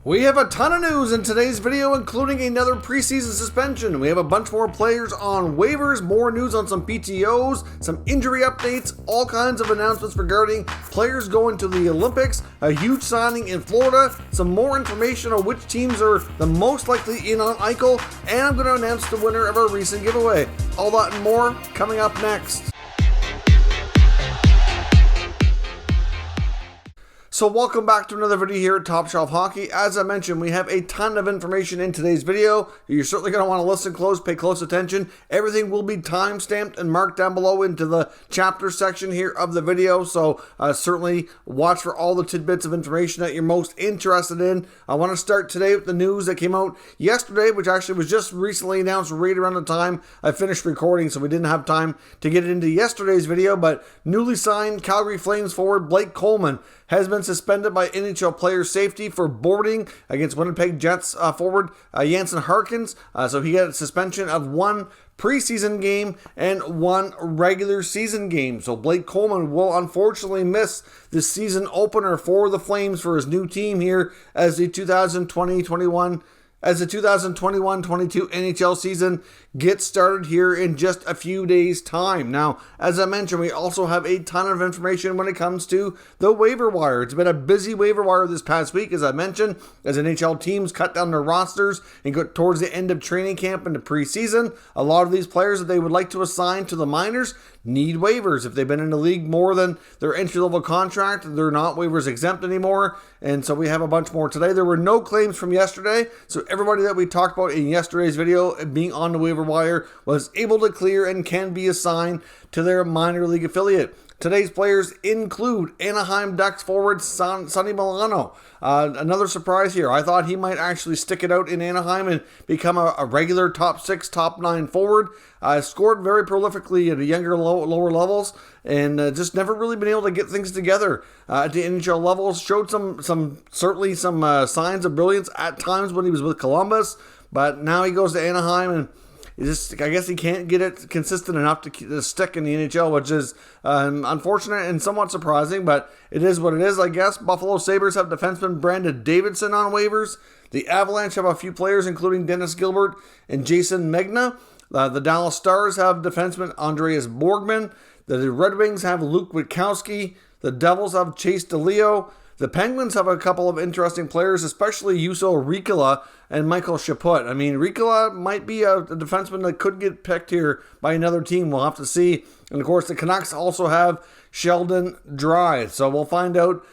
We have a ton of news in today's video, including another preseason suspension. We have a bunch more players on waivers, more news on some PTOs, some injury updates, all kinds of announcements regarding players going to the Olympics, a huge signing in Florida, some more information on which teams are the most likely in on Eichel, and I'm going to announce the winner of our recent giveaway. All that and more coming up next. So welcome back to another video here at Top Shelf Hockey. As I mentioned, we have a ton of information in today's video. You're certainly going to want to listen close, pay close attention. Everything will be time-stamped and marked down below into the chapter section here of the video. So certainly watch for all the tidbits of information that you're most interested in. I want to start today with the news that came out yesterday, which actually was just recently announced right around the time I finished recording, so we didn't have time to get into yesterday's video. But newly signed Calgary Flames forward Blake Coleman has been suspended by NHL player safety for boarding against Winnipeg Jets forward Jansen Harkins. So he got a suspension of one preseason game and one regular season game. So Blake Coleman will unfortunately miss the season opener for the Flames for his new team here as the 2021-22 NHL season gets started here in just a few days' time. Now, as I mentioned, we also have a ton of information when it comes to the waiver wire. It's been a busy waiver wire this past week, as I mentioned, as NHL teams cut down their rosters and go towards the end of training camp into preseason. A lot of these players that they would like to assign to the minors need waivers. If they've been in the league more than their entry-level contract, they're not waivers exempt anymore. And so we have a bunch more today. There were no claims from yesterday, so everybody that we talked about in yesterday's video being on the waiver wire was able to clear and can be assigned to their minor league affiliate. Today's players include Anaheim Ducks forward Sonny Milano. Another surprise here. I thought he might actually stick it out in Anaheim and become a regular top 6, top 9 forward. Scored very prolifically at the younger, lower levels, and just never really been able to get things together at the NHL levels. Showed certainly some signs of brilliance at times when he was with Columbus, but now he goes to Anaheim and I guess he can't get it consistent enough to stick in the NHL, which is unfortunate and somewhat surprising, but it is what it is, I guess. Buffalo Sabres have defenseman Brandon Davidson on waivers. The Avalanche have a few players, including Dennis Gilbert and Jason Megna. The Dallas Stars have defenseman Andreas Borgman. The Red Wings have Luke Witkowski. The Devils have Chase DeLeo. The Penguins have a couple of interesting players, especially Juuso Riikola and Michael Chaput. I mean, Riikola might be a defenseman that could get picked here by another team. We'll have to see. And, of course, the Canucks also have Sheldon Dry. So we'll find out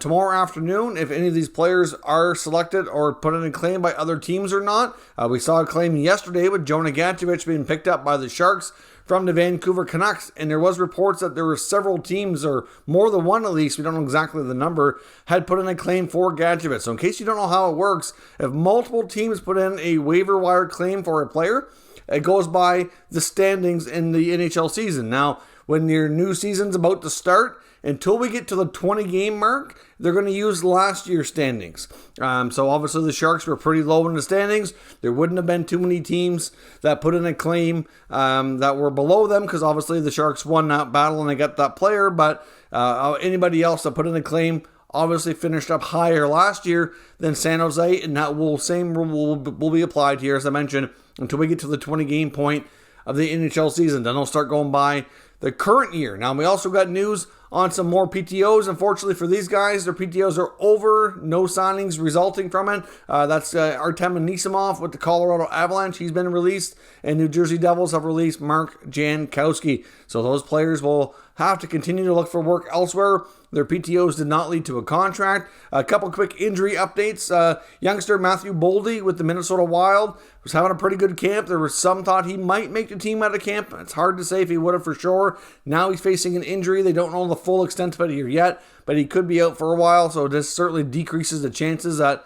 tomorrow afternoon if any of these players are selected or put in a claim by other teams or not. We saw a claim yesterday with Jonah Gatchevich being picked up by the Sharks from the Vancouver Canucks, and there was reports that there were several teams, or more than one at least, we don't know exactly the number, had put in a claim for Gatchevich. So in case you don't know how it works, if multiple teams put in a waiver wire claim for a player, it goes by the standings in the NHL season. Now, when your new season's about to start, until we get to the 20-game mark, they're going to use last year's standings. So obviously the Sharks were pretty low in the standings. There wouldn't have been too many teams that put in a claim that were below them, because obviously the Sharks won that battle and they got that player. But anybody else that put in a claim obviously finished up higher last year than San Jose, and that same rule will be applied here, as I mentioned, until we get to the 20-game point of the NHL season. Then they'll start going by the current year. Now, we also got news on some more PTOs. Unfortunately for these guys, their PTOs are over. No signings resulting from it. That's Artem Anisimov with the Colorado Avalanche. He's been released. And New Jersey Devils have released Mark Jankowski. So those players will have to continue to look for work elsewhere. Their PTOs did not lead to a contract. A couple quick injury updates. Youngster Matthew Boldy with the Minnesota Wild was having a pretty good camp. There was some thought he might make the team out of camp. It's hard to say if he would have for sure. Now he's facing an injury. They don't know the full extent of it here yet, but he could be out for a while, so this certainly decreases the chances that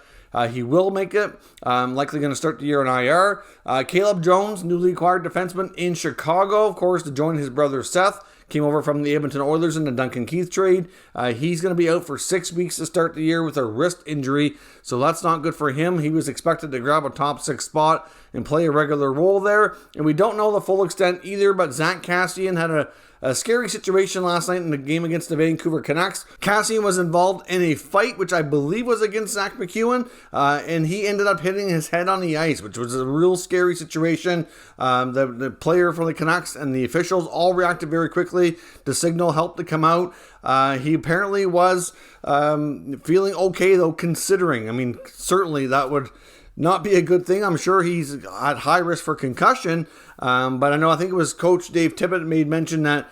he will make it. Likely going to start the year in IR. Caleb Jones, newly acquired defenseman in Chicago, of course, to join his brother Seth. Came over from the Edmonton Oilers in the Duncan Keith trade. He's going to be out for 6 weeks to start the year with a wrist injury, so that's not good for him. He was expected to grab a top 6 spot and play a regular role there, and we don't know the full extent either, but Zach Cassian had a scary situation last night in the game against the Vancouver Canucks. Kassian was involved in a fight, which I believe was against Zach McEwen, and he ended up hitting his head on the ice, which was a real scary situation. The player for the Canucks and the officials all reacted very quickly. The signal helped to come out. He apparently was feeling okay, though, considering. I mean, certainly that would not be a good thing. I'm sure he's at high risk for concussion, but I think it was Coach Dave Tippett made mention that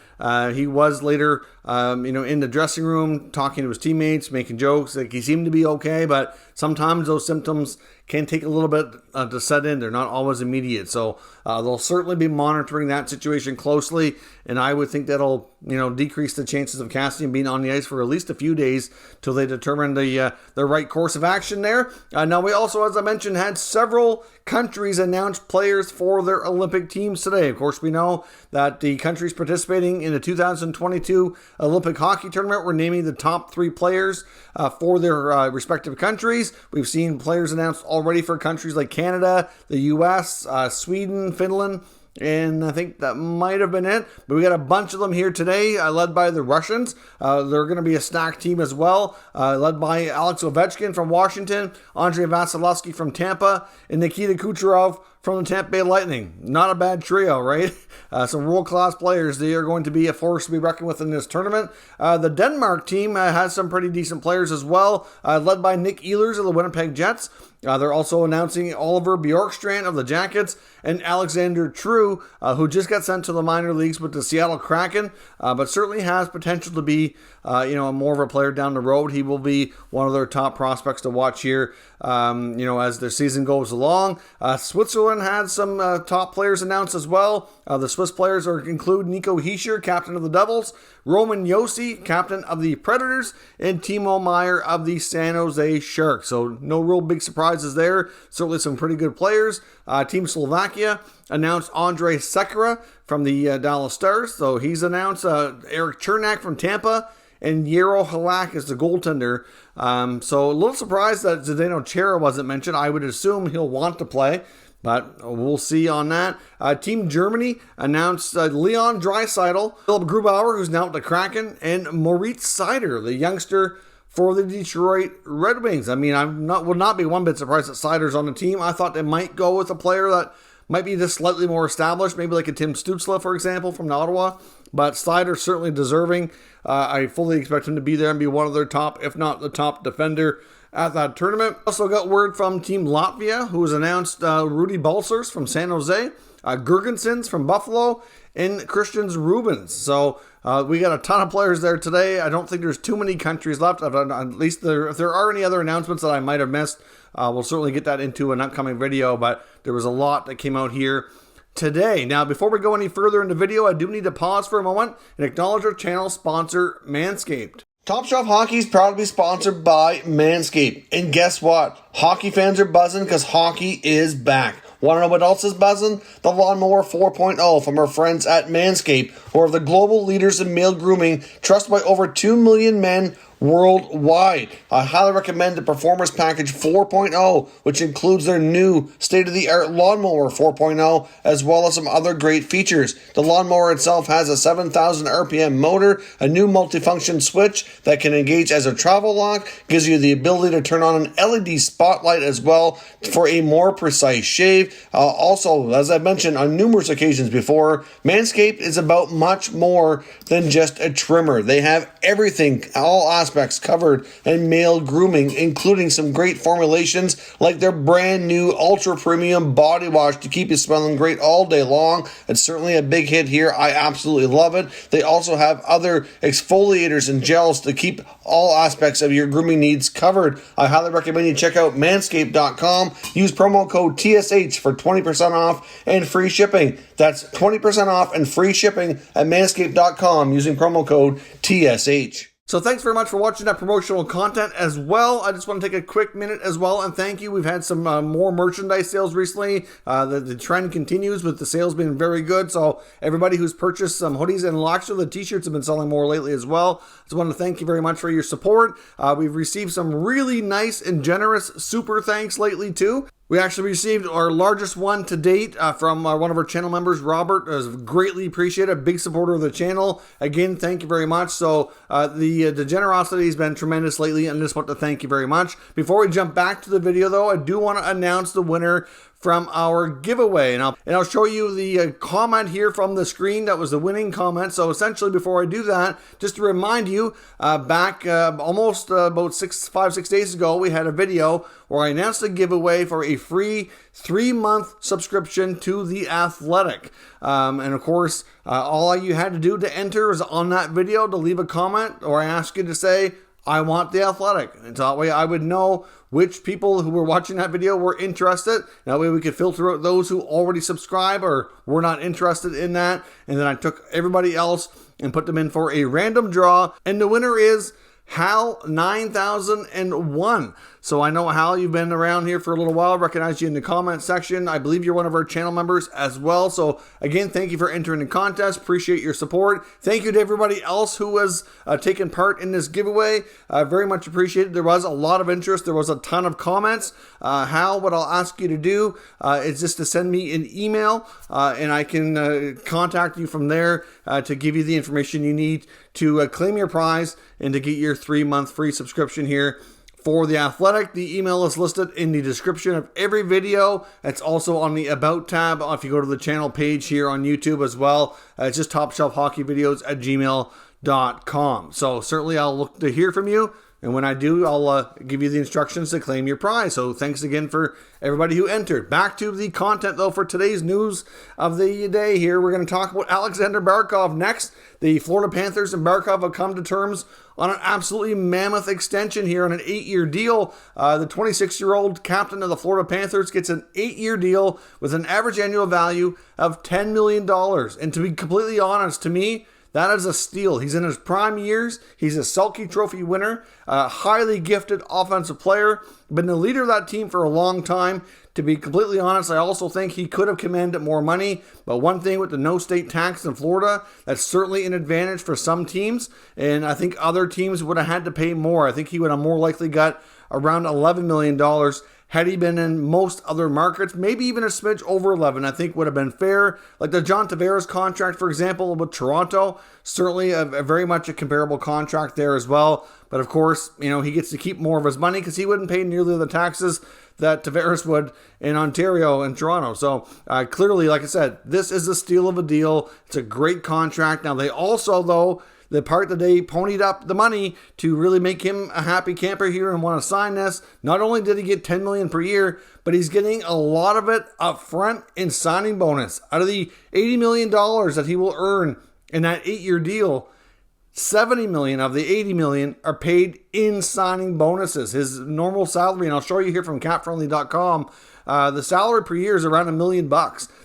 he was later, in the dressing room talking to his teammates, making jokes. Like, he seemed to be okay, but sometimes those symptoms can take a little bit to set in. They're not always immediate, so they'll certainly be monitoring that situation closely, and I would think that'll decrease the chances of Kassian being on the ice for at least a few days till they determine the right course of action there. Now, we also, as I mentioned, had several countries announce players for their Olympic teams today. Of course, we know that the countries participating in the 2022 Olympic hockey tournament were naming the top 3 players for their respective countries. We've seen players announced already for countries like Canada, the US, Sweden, Finland, and I think that might have been it. But we got a bunch of them here today, led by the Russians. They're going to be a stacked team as well, led by Alex Ovechkin from Washington, Andrei Vasilevsky from Tampa, and Nikita Kucherov from the Tampa Bay Lightning. Not a bad trio, right? Some world-class players. They are going to be a force to be reckoned with in this tournament. The Denmark team has some pretty decent players as well, led by Nick Ehlers of the Winnipeg Jets. They're also announcing Oliver Bjorkstrand of the Jackets and Alexander True, who just got sent to the minor leagues with the Seattle Kraken, but certainly has potential to be, more of a player down the road. He will be one of their top prospects to watch here, as the season goes along. Switzerland had some top players announced as well. The Swiss players include Nico Hischier, captain of the Devils, Roman Josi, captain of the Predators, and Timo Meier of the San Jose Sharks. So no real big surprises there. Certainly some pretty good players. Team Slovakia announced Andrej Sekera from the Dallas Stars. So he's announced Eric Chernak from Tampa and Jaro Halak is the goaltender. So a little surprised that Zdeno Chara wasn't mentioned. I would assume he'll want to play, but we'll see on that. Team Germany announced Leon Draisaitl, Philip Grubauer, who's now at the Kraken, and Moritz Seider, the youngster for the Detroit Red Wings. I mean, would not be one bit surprised that Seider's on the team. I thought they might go with a player that might be just slightly more established, maybe like a Tim Stützle, for example, from Ottawa. But Seider's certainly deserving. I fully expect him to be there and be one of their top, if not the top defender at that tournament. Also got word from Team Latvia, who has announced Rudy Balcers from San Jose, Gergensons from Buffalo, and Christians Rubens. So we got a ton of players there today. I don't think there's too many countries left. At least if there are any other announcements that I might have missed, we'll certainly get that into an upcoming video. But there was a lot that came out here today. Now, before we go any further in the video, I do need to pause for a moment and acknowledge our channel sponsor, Manscaped. Top Shelf Hockey is proud to be sponsored by Manscaped. And guess what? Hockey fans are buzzing because hockey is back. Want to know what else is buzzing? The Lawnmower 4.0 from our friends at Manscaped, who are the global leaders in male grooming, trusted by over 2 million men worldwide. I highly recommend the Performance Package 4.0, which includes their new state-of-the-art Lawnmower 4.0, as well as some other great features. The lawnmower itself has a 7,000 RPM motor, a new multifunction switch that can engage as a travel lock, gives you the ability to turn on an LED spotlight as well for a more precise shave. Also, as I've mentioned on numerous occasions before, Manscaped is about much more than just a trimmer. They have everything, all aspects covered in male grooming, including some great formulations like their brand new ultra premium body wash to keep you smelling great all day long. It's certainly a big hit here. I absolutely love it. They also have other exfoliators and gels to keep all aspects of your grooming needs covered. I highly recommend you check out manscaped.com. Use promo code TSH for 20% off and free shipping. That's 20% off and free shipping at manscaped.com using promo code TSH. So thanks very much for watching that promotional content as well. I just want to take a quick minute as well and thank you. We've had some more merchandise sales recently. The trend continues with the sales being very good. So everybody who's purchased some hoodies and Lockster, the t-shirts have been selling more lately as well. Just want to thank you very much for your support. We've received some really nice and generous super thanks lately too. We actually received our largest one to date from one of our channel members, Robert. It was greatly appreciated, big supporter of the channel. Again, thank you very much. So the generosity has been tremendous lately, and I just want to thank you very much. Before we jump back to the video, though, I do want to announce the winner from our giveaway, and I'll show you the comment here from the screen. That was the winning comment. So essentially, before I do that, just to remind you, back almost about 5-6 days ago, we had a video where I announced a giveaway for a free 3-month subscription to The Athletic. And of course, all you had to do to enter is on that video to leave a comment, or I asked you to say, I want The Athletic. And so that way I would know which people who were watching that video were interested. That way we could filter out those who already subscribe or were not interested in that. And then I took everybody else and put them in for a random draw. And the winner is Hal 9001. So I know, Hal, you've been around here for a little while. I recognize you in the comment section. I believe you're one of our channel members as well. So again, thank you for entering the contest. Appreciate your support. Thank you to everybody else who has taken part in this giveaway. Very much appreciated. There was a lot of interest. There was a ton of comments. Hal, what I'll ask you to do is just to send me an email and I can contact you from there to give you the information you need to claim your prize and to get your 3-month free subscription here for The Athletic. The email is listed in the description of every video. It's also on the About tab if you go to the channel page here on YouTube as well. It's just topshelfhockeyvideos@gmail.com. So certainly I'll look to hear from you. And when I do, I'll give you the instructions to claim your prize. So thanks again for everybody who entered. Back to the content, though, for today's news of the day here. We're going to talk about Alexander Barkov next. The Florida Panthers and Barkov have come to terms on an absolutely mammoth extension here on an 8-year deal. The 26-year-old captain of the Florida Panthers gets an 8-year deal with an average annual value of $10 million. And to be completely honest, to me, that is a steal. He's in his prime years. He's a Selke Trophy winner, a highly gifted offensive player, been the leader of that team for a long time. To be completely honest, I also think he could have commanded more money. But one thing with the no state tax in Florida, that's certainly an advantage for some teams. And I think other teams would have had to pay more. I think he would have more likely got around $11 million had he been in most other markets, maybe even a smidge over 11, I think would have been fair. Like the John Tavares contract, for example, with Toronto, certainly a very much a comparable contract there as well. But of course, he gets to keep more of his money because he wouldn't pay nearly the taxes that Tavares would in Ontario and Toronto. So clearly, like I said, this is a steal of a deal. It's a great contract. Now they also, though, the part that they ponied up the money to really make him a happy camper here and want to sign this. Not only did he get $10 million per year, but he's getting a lot of it up front in signing bonus. Out of the $80 million that he will earn in that 8-year deal, $70 million of the $80 million are paid in signing bonuses. His normal salary, and I'll show you here from capfriendly.com, the salary per year is around $1 million.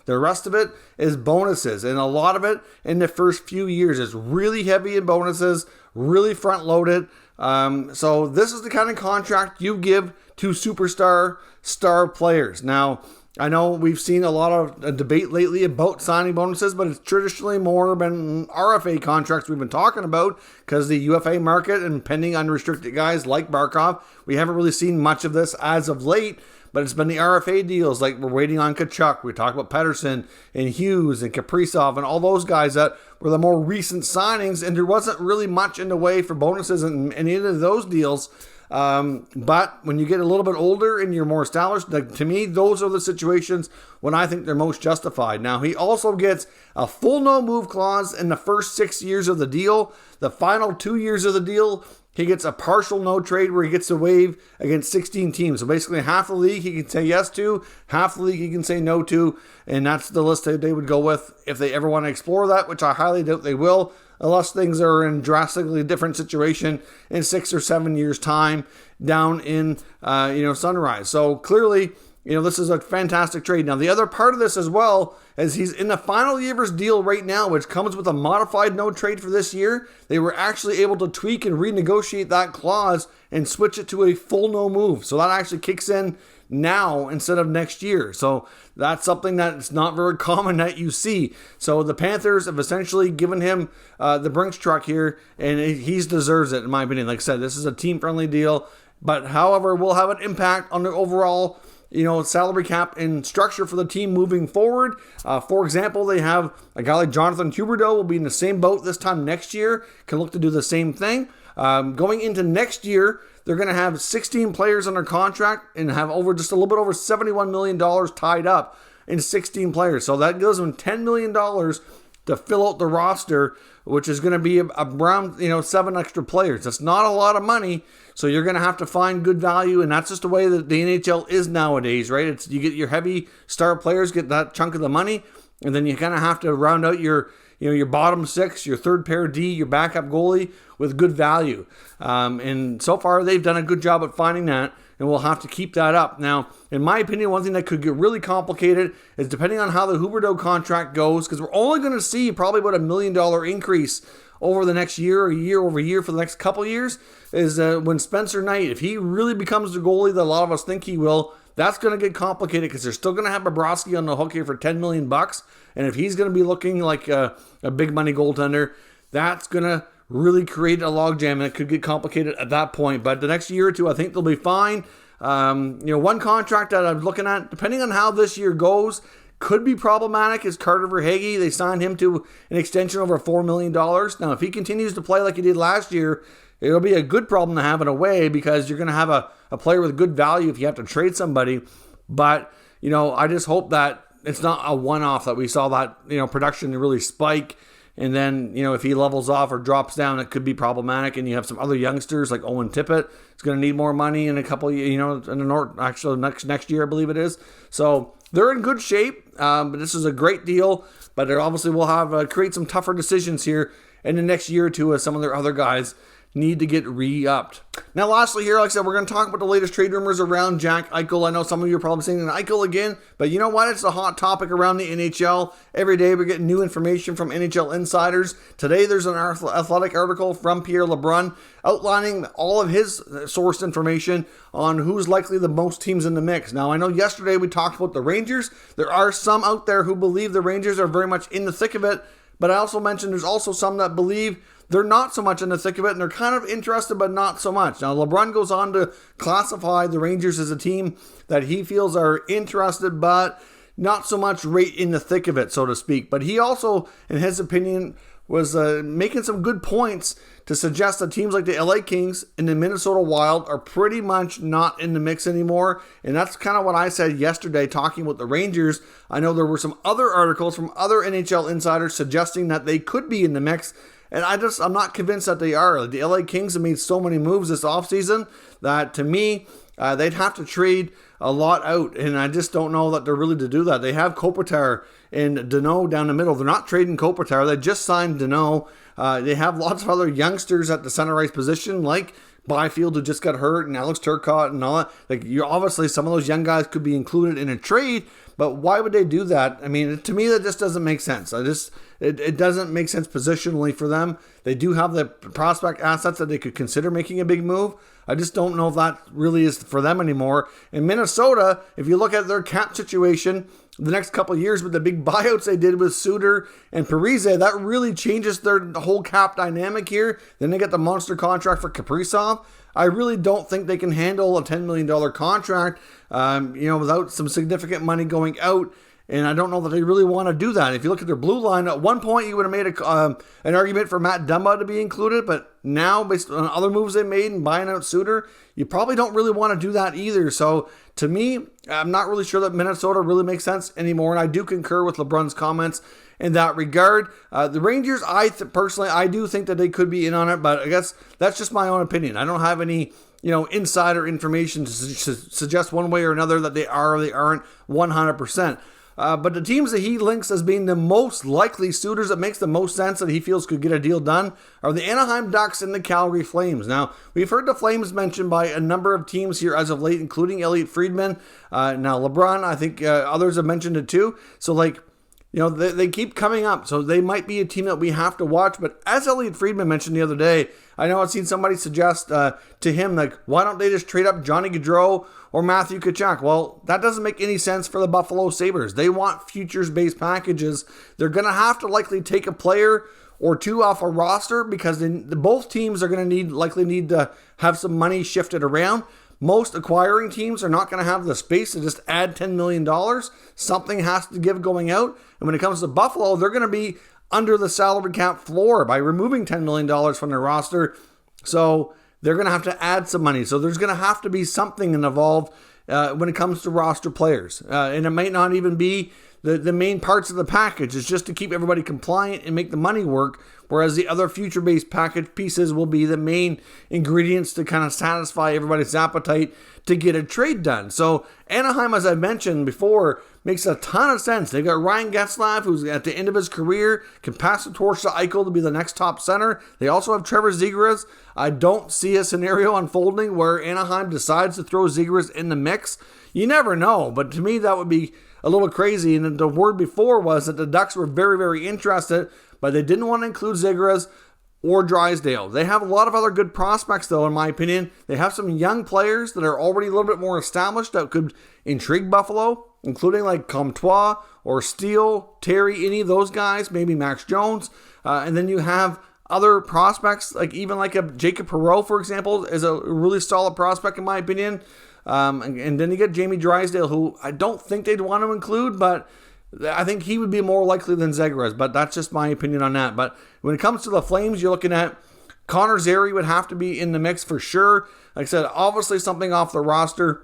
The rest of it is bonuses, and a lot of it in the first few years is really heavy in bonuses, really front loaded. So this is the kind of contract you give to superstar star players. Now, I know we've seen a lot of debate lately about signing bonuses, but it's traditionally more been RFA contracts we've been talking about because the UFA market and pending unrestricted guys like Barkov, we haven't really seen much of this as of late. But it's been the RFA deals, like we're waiting on Tkachuk. We talked about Pettersson and Hughes and Kaprizov and all those guys that were the more recent signings, and there wasn't really much in the way for bonuses in any of those deals. But when you get a little bit older and you're more established, to me, those are the situations when I think they're most justified. Now, he also gets a full no-move clause in the first 6 years of the deal. The final 2 years of the deal, he gets a partial no trade where he gets to waive against 16 teams. So basically half the league he can say yes to, half the league he can say no to, and that's the list that they would go with if they ever want to explore that, which I highly doubt they will, unless things are in drastically different situation in 6 or 7 years' time down in Sunrise. So clearly, this is a fantastic trade. Now, the other part of this as well is he's in the final year of his deal right now, which comes with a modified no trade for this year. They were actually able to tweak and renegotiate that clause and switch it to a full no move. So that actually kicks in now instead of next year. So that's something that's not very common that you see. So the Panthers have essentially given him the Brinks truck here, and he deserves it, in my opinion. Like I said, this is a team-friendly deal, but however, will have an impact on the overall salary cap and structure for the team moving forward. For example, they have a guy like Jonathan Huberdeau will be in the same boat this time next year, can look to do the same thing. Going into next year, they're going to have 16 players under contract and have just a little bit over $71 million tied up in 16 players. So that gives them $10 million to fill out the roster, which is going to be around 7 extra players. That's not a lot of money, so you're going to have to find good value, and that's just the way that the NHL is nowadays, right? You get your heavy star players get that chunk of the money, and then you kind of have to round out your bottom 6, your third pair D, your backup goalie with good value. And so far, they've done a good job at finding that, and we'll have to keep that up. Now, in my opinion, one thing that could get really complicated is depending on how the Huberdeau contract goes, because we're only going to see probably about $1 million increase over the next year or year over year for the next couple years, is when Spencer Knight, if he really becomes the goalie that a lot of us think he will, that's going to get complicated because they're still going to have Bobrovsky on the hook here for $10 million. And if he's going to be looking like a big money goaltender, that's going to really create a logjam, and it could get complicated at that point. But the next year or two, I think they'll be fine. One contract that I'm looking at, depending on how this year goes, could be problematic is Carter Verhaeghe. They signed him to an extension over $4 million. Now, if he continues to play like he did last year, it'll be a good problem to have in a way, because you're going to have a player with good value if you have to trade somebody. But, I just hope that it's not a one-off, that we saw that, production really spike. And then, if he levels off or drops down, it could be problematic. And you have some other youngsters like Owen Tippett. It's going to need more money in a couple, in the North, actually next year, I believe it is. So they're in good shape. But this is a great deal. But they obviously will have create some tougher decisions here in the next year or two, as some of their other guys need to get re-upped. Now, lastly here, like I said, we're going to talk about the latest trade rumors around Jack Eichel. I know some of you are probably saying Eichel again, but you know what? It's a hot topic around the NHL. Every day we're getting new information from NHL insiders. Today there's an Athletic article from Pierre LeBrun outlining all of his sourced information on who's likely the most teams in the mix. Now, I know yesterday we talked about the Rangers. There are some out there who believe the Rangers are very much in the thick of it, but I also mentioned there's also some that believe they're not so much in the thick of it, and they're kind of interested, but not so much. Now, LeBrun goes on to classify the Rangers as a team that he feels are interested, but not so much right in the thick of it, so to speak. But he also, in his opinion, was making some good points to suggest that teams like the LA Kings and the Minnesota Wild are pretty much not in the mix anymore. And that's kind of what I said yesterday talking about the Rangers. I know there were some other articles from other NHL insiders suggesting that they could be in the mix. And I'm not convinced that they are. The LA Kings have made so many moves this offseason that, to me, they'd have to trade a lot out. And I just don't know that they're really to do that. They have Kopitar and Danault down the middle. They're not trading Kopitar. They just signed Danault. They have lots of other youngsters at the center ice position, like Byfield, who just got hurt, and Alex Turcotte and all that. Obviously, some of those young guys could be included in a trade, but why would they do that? I mean, to me, that just doesn't make sense. It doesn't make sense positionally for them. They do have the prospect assets that they could consider making a big move. I just don't know if that really is for them anymore. In Minnesota, if you look at their cap situation the next couple of years with the big buyouts they did with Suter and Parise, that really changes their whole cap dynamic here. Then they get the monster contract for Kaprizov. I really don't think they can handle a $10 million contract, without some significant money going out. And I don't know that they really want to do that. If you look at their blue line, at one point you would have made an argument for Matt Dumba to be included, but now, based on other moves they made and buying out Suter, you probably don't really want to do that either. So, to me, I'm not really sure that Minnesota really makes sense anymore, and I do concur with LeBrun's comments in that regard. The Rangers, personally, I do think that they could be in on it, but I guess that's just my own opinion. I don't have any insider information to suggest one way or another that they are or they aren't 100%. But the teams that he links as being the most likely suitors that makes the most sense that he feels could get a deal done are the Anaheim Ducks and the Calgary Flames. Now, we've heard the Flames mentioned by a number of teams here as of late, including Elliot Friedman. Now, LeBrun, I think others have mentioned it too. So, they keep coming up. So they might be a team that we have to watch. But as Elliot Friedman mentioned the other day, I know I've seen somebody suggest to him, why don't they just trade up Johnny Gaudreau or Matthew Tkachuk? Well, that doesn't make any sense for the Buffalo Sabres. They want futures-based packages. They're going to have to likely take a player or two off a roster because both teams are going to likely need to have some money shifted around. most acquiring teams are not going to have the space to just add $10 million. Something has to give going out. And when it comes to Buffalo, they're going to be under the salary cap floor by removing $10 million from their roster. So they're going to have to add some money. So there's going to have to be something involved when it comes to roster players. And it might not even be the main parts of the package. It's just to keep everybody compliant and make the money work, whereas the other future-based package pieces will be the main ingredients to kind of satisfy everybody's appetite to get a trade done. So Anaheim, as I mentioned before, makes a ton of sense. They got Ryan Getzlaf, who's at the end of his career, can pass the torch to Eichel to be the next top center. They also have Trevor Zegras. I don't see a scenario unfolding where Anaheim decides to throw Zegras in the mix. You never know, but to me that would be a little crazy. And the word before was that the Ducks were very, very interested, but they didn't want to include Zegras or Drysdale. They have a lot of other good prospects, though, in my opinion. They have some young players that are already a little bit more established that could intrigue Buffalo, including like Comtois or Steele, Terry, any of those guys, maybe Max Jones. And then you have other prospects, like even like a Jacob Perreault, for example, is a really solid prospect, in my opinion. And then you get Jamie Drysdale, who I don't think they'd want to include, but I think he would be more likely than Zegras, but that's just my opinion on that. But when it comes to the Flames, you're looking at Connor Zary would have to be in the mix for sure. Like I said, obviously something off the roster.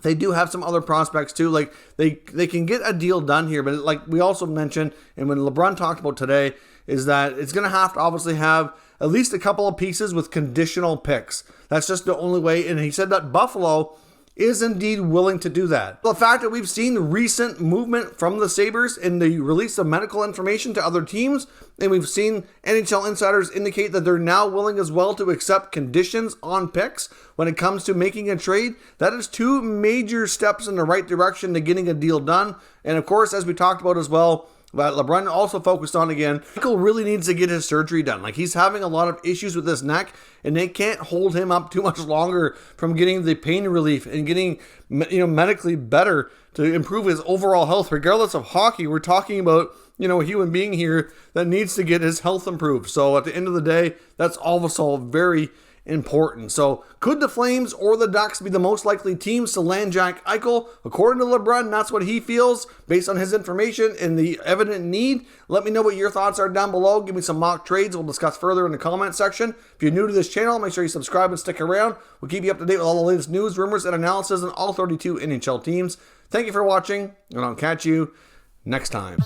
They do have some other prospects too. Like they can get a deal done here, but like we also mentioned, and when LeBrun talked about today, is that it's going to have to obviously have at least a couple of pieces with conditional picks. That's just the only way. And he said that Buffalo is indeed willing to do that. The fact that we've seen recent movement from the Sabres in the release of medical information to other teams, and we've seen NHL insiders indicate that they're now willing as well to accept conditions on picks when it comes to making a trade, that is two major steps in the right direction to getting a deal done. And of course, as we talked about as well, but LeBrun also focused on again, Eichel really needs to get his surgery done. Like he's having a lot of issues with his neck, and they can't hold him up too much longer from getting the pain relief and getting medically better to improve his overall health. Regardless of hockey, we're talking about a human being here that needs to get his health improved. So at the end of the day, that's also very important. So could the Flames or the Ducks be the most likely teams to land Jack Eichel? According to LeBrun, that's what he feels based on his information and the evident need. Let me know what your thoughts are down below. Give me some mock trades. We'll discuss further in the comment section. If you're new to this channel, make sure you subscribe and stick around. We'll keep you up to date with all the latest news, rumors, and analysis on all 32 NHL teams. Thank you for watching, and I'll catch you next time.